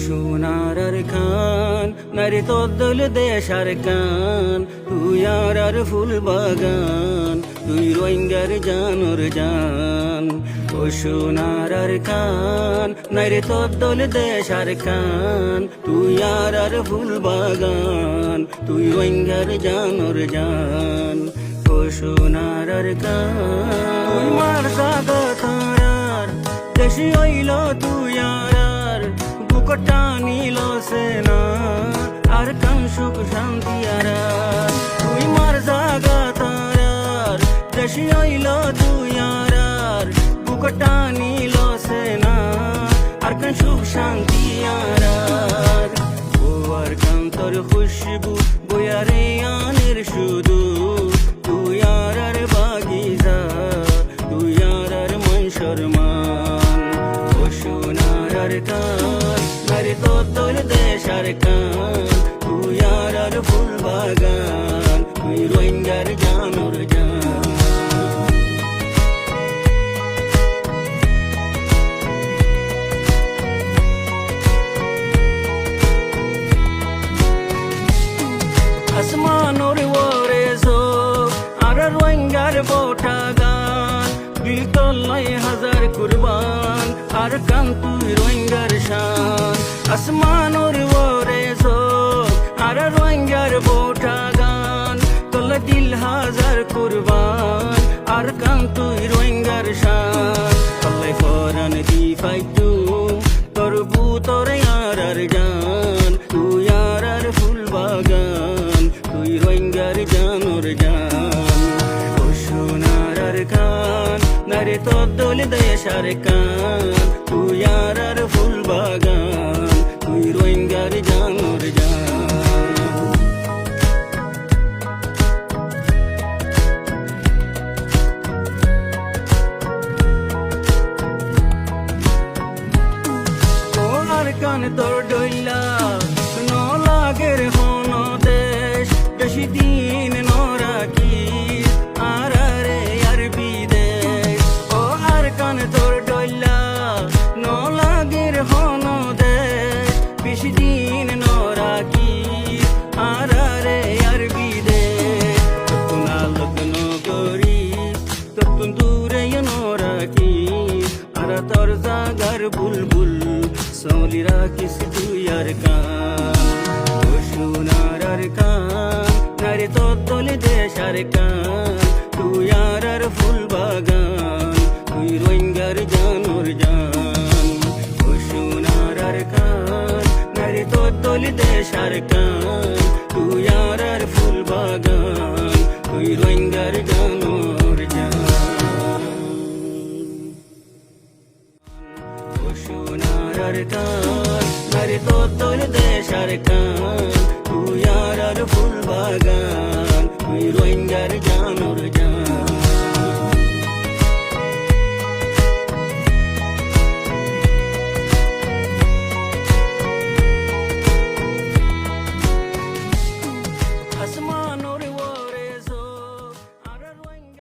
সোনার খান নারী তোর দেশার কান তুই আর ফুল বাগান তুই রোহিঙ্গার জানোর জান ও সোনার খান নারী তোর দেশার কান তুই আর ফুল বাগান তুই রোহিঙ্গার জানোর জান ও সোনার খান তুই মার সাগা তারার দেশি হইল তুই আর বুকটা নিল সেনা আর কান সুখ শান্তি আর তুই মার জাগা তারার দেশি হইল তুই আর বুকটা নিল সেনা আর কান সুখ শান্তি আর ও আর কান তোর খুশবু বয়ারে আনের শুধু তুই আর বাগিজা তুই আর মন শর্মান ও সোনার কান নারী তোর দেশার কান তুই আর ফুল বাগান তুই রোহিঙ্গার জানোর জান আসমানোর ওরে জো আর রোহিঙ্গার বোটা গান দিল তল্লাই হাজার কুরবান আর কান তুই রোহিঙ্গার শান আসমানোর ওরে জো আর রোহিঙ্গার বোটা গান তল্লা দিল হাজার কুরবান আর কান তুই রোহিঙ্গার শান তল্লাই ফরান দি ফাইতু তোর বু তোর আর জান তুই আর ফুল বাগান তুই রোহিঙ্গার জানোর জান ও সোনার খান নারী তোর দেশার কান তুই আর ফুল বাগান তুই রোহিঙ্গার জানোর জান ওনার কান তোর ডইলা ন লাগের হন দেশ বেশি দিন নরাকি আর রে আর বিদেশ ও আর কান তোর ডইলা ন লাগের হন দেশ বেশি দিন নরাকি আর রে আর বিদেশ তখন আলোচন করি তখন দূরে নরাকি আর তোর জাগার বুলবুল সৌলি রাখিস তুই আর কান ও সোনার কান নারী তোর দেশার কান তুই আর ফুল বাগান তুই রোহিঙ্গার জানোর জান ও সোনার কান নারী তোর দেশার কান তুই আর ফুল বাগান তুই রোহিঙ্গার জানোর জান ও সোনার কান নারী তোর দেশার কান তুই আর ফুল বাগান তুই রোহিঙ্গার জানোর জান